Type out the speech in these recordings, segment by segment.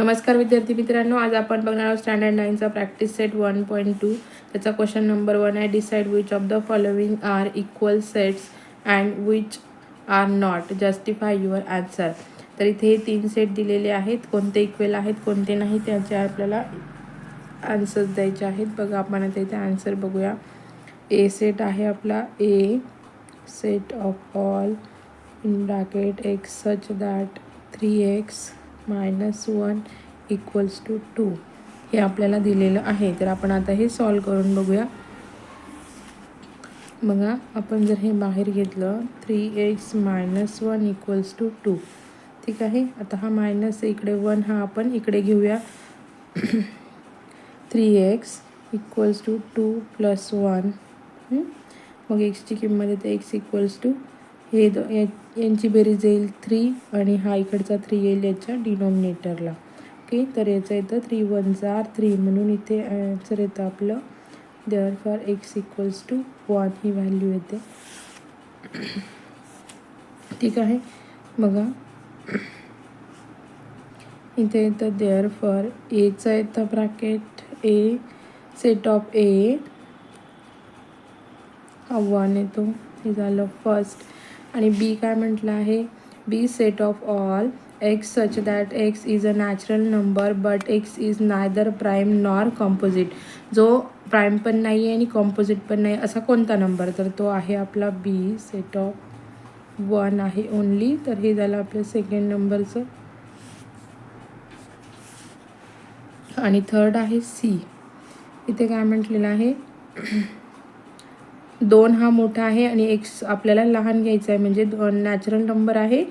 नमस्कार विद्यार्थी मित्रांनो, आज आपण बघणार आहोत स्टँडर्ड 9चा प्रॅक्टिस सेट 1.2. त्याचा क्वेश्चन नंबर 1 आहे. Decide which of the following are equal sets and which are not. Justify your answer. तर इथे 3 सेट दिलेले आहेत. कोणते इक्वल आहेत, कोणते नाही, त्याचे आपल्याला आन्सर्स द्यायचे आहेत. बघा, आपण आता इथे आन्सर बघूया. ए सेट आहे आपला. A set of all in bracket x such that 3x -1 equals to 2 हे आपल्याला दिलेलं आहे. तर आपण आता हे सॉल्व करून बघूया. बघा, आपण जर हे बाहेर घेतलं 3x -1 इक्वल्स टू 2. ठीक आहे. आता हा मायनस इकडे 1 हा आपण इकडे घेऊया. 3x equals to 2 + 1. मग एक्सची किंमत येते x इक्वल्स टू हे यांची बेरीज येईल 3 आणि हा इकडचा 3 येईल याच्या डिनॉमिनेटरला. ओके, तर याचं येतं 3 × 1 = 3 म्हणून इथे आन्सर येतं आपलं देअरफॉर x इक्वल्स टू 1 ही व्हॅल्यू येते. ठीक आहे. बघा, इथे येतं देअरफॉर एचं येतं bracket A set of A हा 1 येतो. हे झालं फर्स्ट. आणि बी काय म्हटलं आहे, B set of all x such that x is a natural number but x is neither prime nor composite. जो प्राईम पण नाही आहे आणि कॉम्पोजिट पण नाही असा कोणता नंबर, तर तो आहे आपला बी सेट ऑफ 1 आहे ओनली. तर हे झालं आपलं सेकंड नंबरचं. आणि थर्ड आहे सी. इथे काय म्हटलेलं आहे, 2 हा मोठा आहे आणि एक्स आपल्याला लहान घ्यायचा आहे. म्हणजे नॅचरल नंबर आहे,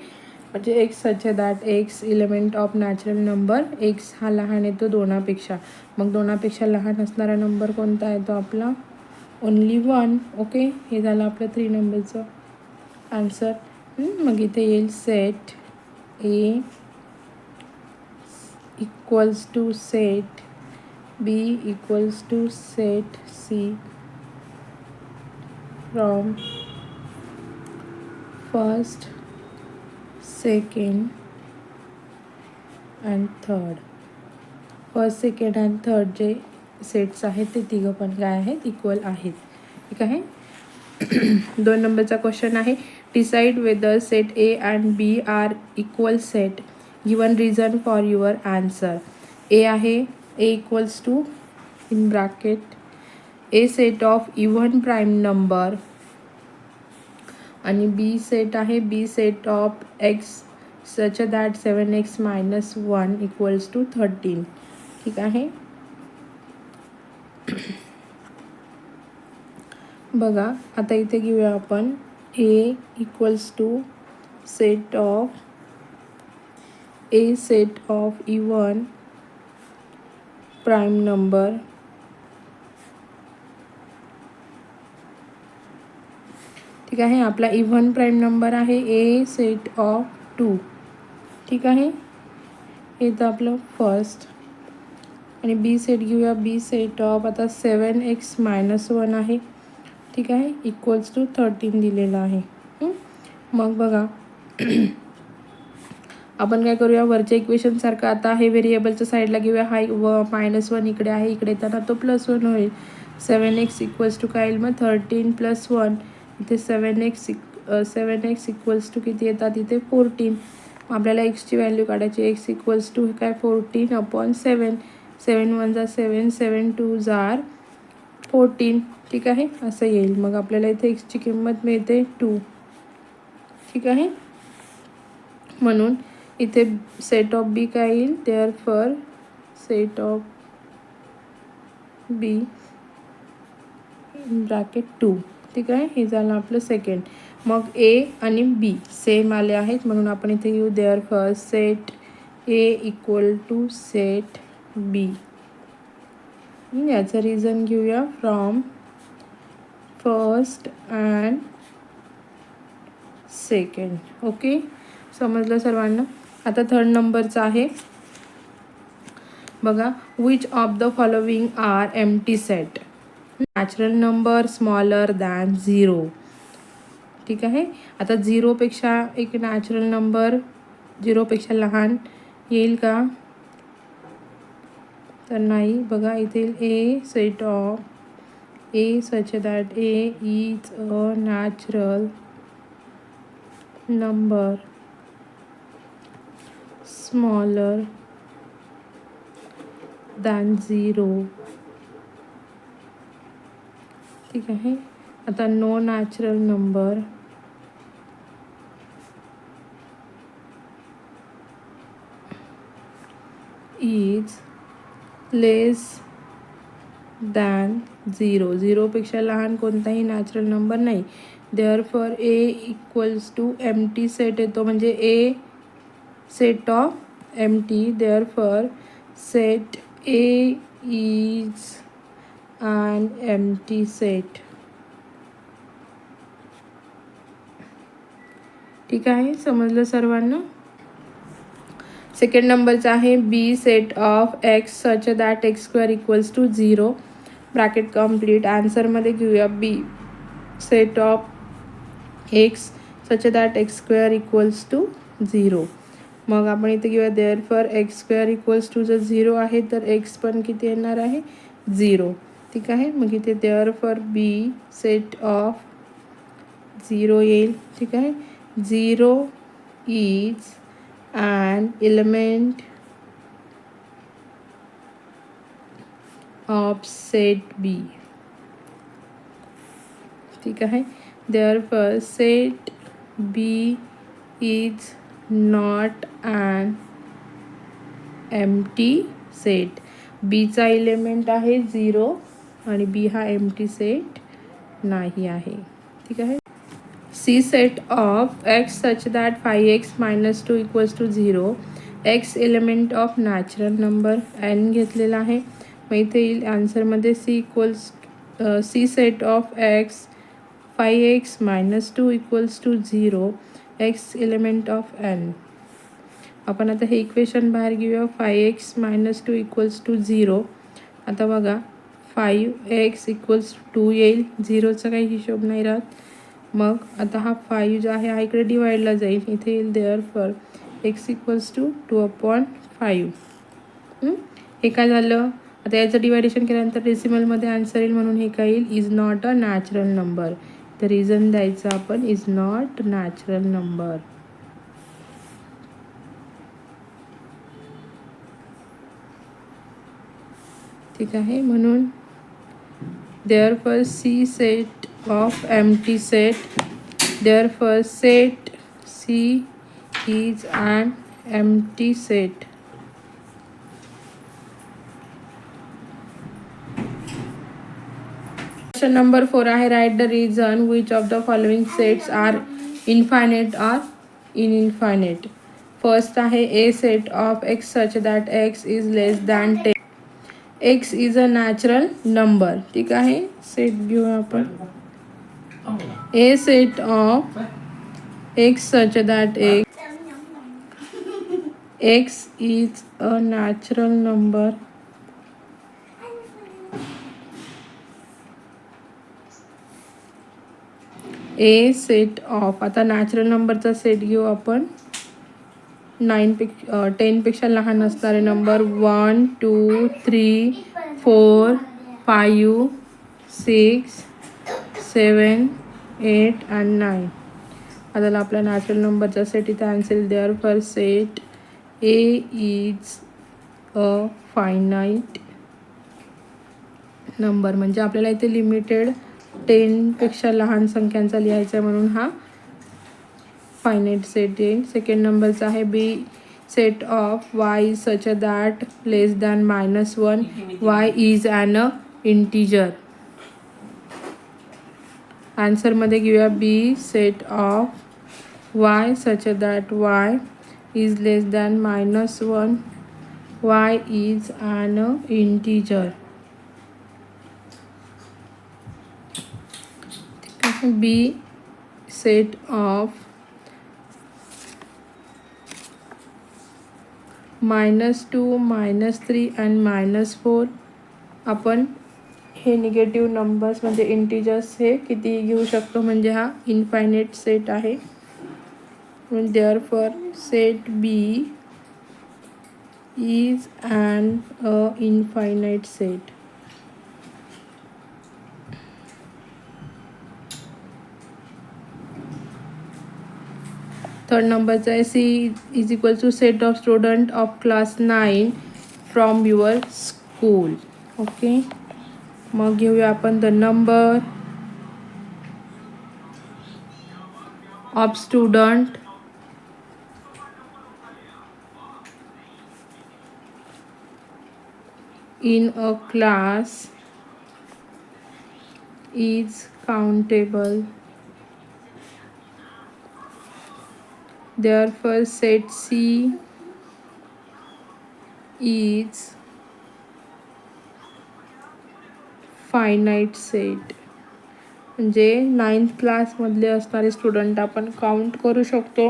म्हणजे x such that x element of natural number. X हा लहान येतो 2पेक्षा. मग 2पेक्षा लहान असणारा नंबर कोणता येतो आपला, ओनली 1. ओके, हे झालं आपलं 3 नंबरचं आन्सर. मग इथे येईल set A equals to set B equals to set C from first, second and third. First, second and third जे सेट्स आहेत ते तिघं पण काय आहेत, इक्वल आहेत. ठीक आहे. 2 नंबरचा क्वेश्चन आहे. Decide whether set A and B are equal set. Given reason for your answer. A आहे, A equals to in bracket A set of even prime number. आणि बी सेट आहे, B set of x such that 7x - 1 equals to 13. ठीक आहे. बघा, आता इथे घेऊया आपण A equals to set of A set of even prime number. ठीक आहे. आपला इव्हन प्राईम नंबर आहे ए सेट ऑफ 2. ठीक आहे. हे तर आपलं फर्स्ट. आणि बी सेट घेऊया, बी सेट ऑफ आता 7x - 1 आहे. ठीक आहे, इक्वल्स टू 13 दिलेलं आहे. मग बघा, आपण काय करूया, वरच्या इक्वेशनसारखं आता हे व्हेरिएबलच्या साईडला घेऊया. हा -1 इकडे आहे, इकडे येताना तो +1 होईल. 7x इक्वल्स टू काय येईल मग 13 + 1. इथे 7x इक्वल्स टू किती येतात, इथे 14. आपल्याला एक्सची व्हॅल्यू काढायची. एक्स इक्वल्स टू काय 14/7. 7 × 1 = 7, 7 × 2 = 14. ठीक आहे, असं येईल. मग आपल्याला इथे एक्सची किंमत मिळते 2. ठीक आहे. म्हणून इथे सेट ऑफ बी काय येईल, therefore set of B bracket 2. ठीक आहे. हे झालं आपलं सेकंड. मग ए आणि बी सेम आले आहेत म्हणून आपण इथे घेऊ therefore set A equal to set B. याचं रिझन घेऊया from first and second. Okay, समजलं सर्वांना. आता थर्ड नंबरचा आहे. बघा, which of the following are empty set. Natural number smaller than 0. ठीक आहे. आता 0पेक्षा एक नॅचरल नंबर 0पेक्षा लहान येईल का, तर नाही बघा इथे A set of A such that A is a natural number smaller than 0. ठीक आहे. आता no natural number is less than 0. 0पेक्षा लहान कोणताही नॅचरल नंबर नाही. Therefore A equals to empty set येतो, म्हणजे A set of empty. Therefore set A is an empty set. ठीक आहे, समजलं सर्वांना. सेकंड नंबरचा आहे B set of x such that x square equals to 0. Bracket complete. आन्सरमध्ये घेऊया B set of x such that x square equals to 0. मग आपण इथे घेऊया therefore x square equals to जर 0 आहे तर एक्स पण किती येणार आहे 0. ठीक आहे. मग इथे देअरफॉर बी सेट ऑफ 0 येईल. ठीक आहे. 0 is an element of set B. ठीक आहे. Therefore set B is not an empty set. B चा एलिमेंट आहे 0 आणि B हा एम्प्टी सेट नाही आहे. ठीक आहे. C set of x such that 5x minus 2 equals to 0. x element of natural number n घेतलेला आहे. मग इथे येईल आन्सरमध्ये C set of x 5x minus 2 equals to 0. x element of n. आपण आता हे इक्वेशन बाहेर घेऊया. 5x minus 2 equals to 0. आता बघा 5x equals 2 येईल. 0चा काही हिशोब नाही राहत. मग आता हा 5 जो आहे हा इकडे डिवाइडला जाईल. इथे येईल देअरफॉर x इक्वल्स टू 2/5. हे काय झालं. आता याचं डिवायडेशन केल्यानंतर डेसिमलमध्ये आन्सर येईल, म्हणून हे काय येईल is not a natural number. तर रिझन द्यायचं आपण इज नॉट नॅचरल नंबर. ठीक आहे. म्हणून therefore C set of empty set. Therefore set C is an empty set. Question number 4 आहे write the reason which of the following sets are infinite or infinite. First आहे a set of x such that x is less than 10. x is a natural number. ठीक आहे. Set घेऊया आपण. A set of x such that x is a natural number A set of. आता natural नंबरचा set घेऊ आपण. 10 पेक्षा लहान असणारे नंबर 1 2 3 4 5 6 7 8 and 9. आता आपला नॅचरल नंबरचा सेट इथे answer therefore set A is a finite number. म्हणजे आपल्याला इथे लिमिटेड 10 पेक्षा लहान संख्यांचा लिहायचा आहे, म्हणून हा फायनाईट सेट येईल. सेकंड नंबरचा आहे B set of y such that less than -1. Y is an integer. आन्सरमध्ये घेऊया B set of y such that y is less than -1. Y is an integer. B set of -2 -3 and -4. आपण हे negative numbers म्हणजे integers हे किती घेऊ शकतो, म्हणजे हा इनफायनाईट सेट आहे. Therefore set B is an infinite set. Third नंबरचा आहे C is equal to set of student of class 9 from your school. Okay, मग घेऊया आपण the number of student in a class is countable. Therefore set C is finite set. म्हणजे 9th क्लासमधले असणारे student आपण count करू शकतो,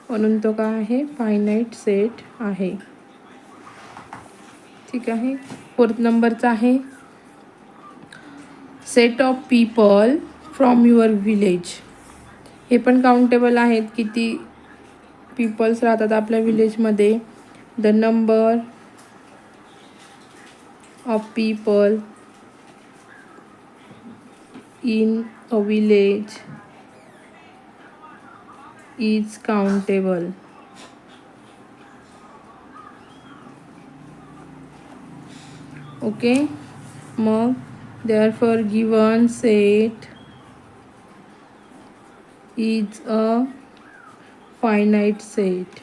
म्हणून तो काय आहे, फायनाईट सेट आहे. ठीक आहे. फोर्थ नंबरचा आहे set of people from your village. हे पण काउंटेबल आहेत, किती पीपल्स राहतात आपल्या विलेजमध्ये. The number of people in a village is countable. Okay, मग therefore given set is a finite set.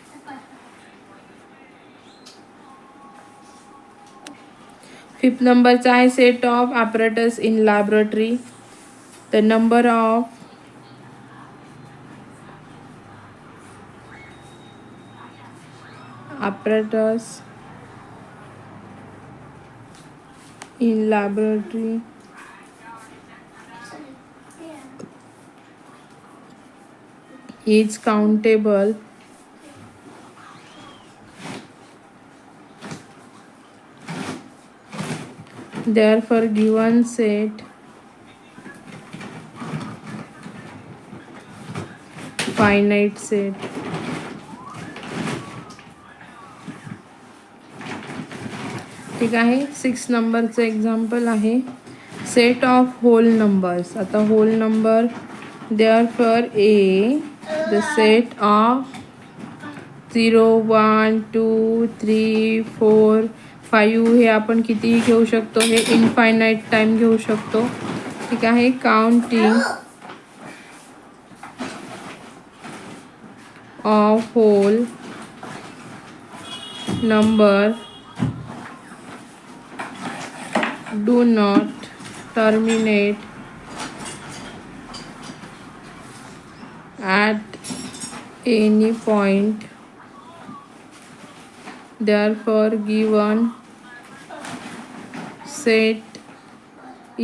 फिफ्थ नंबरचा आहे सेट ऑफ apparatus in laboratory. The number of apparatus in laboratory is countable. Therefore given set finite set. ठीक आहे. 6 नंबरचं example आहे set of whole numbers. आता whole number therefore A the set of 0 1 2 3 4 5 हे आपण कितीही घेऊ शकतो, हे इनफायनाईट टाइम घेऊ शकतो. ठीक आहे. Counting of whole number do not terminate at any point. Therefore given set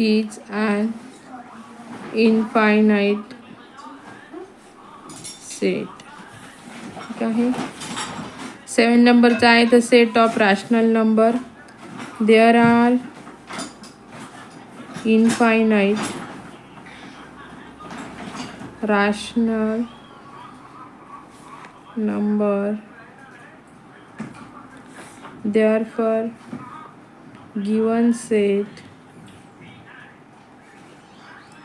is an infinite set. ठीक आहे. 7 नंबरचा आहे the set of rational number. There are infinite rational number. Therefore given set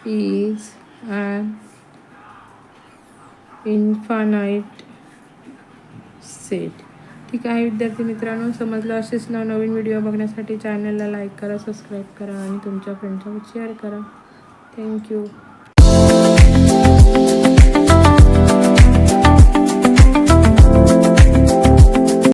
is an infinite set. ठीक आहे विद्यार्थी मित्रांनो, समजलं असेच नवीन व्हिडिओ बघण्यासाठी चॅनलला लाईक करा, सबस्क्राईब करा आणि तुमच्या फ्रेंड्ससोबत शेअर करा. थँक्यू.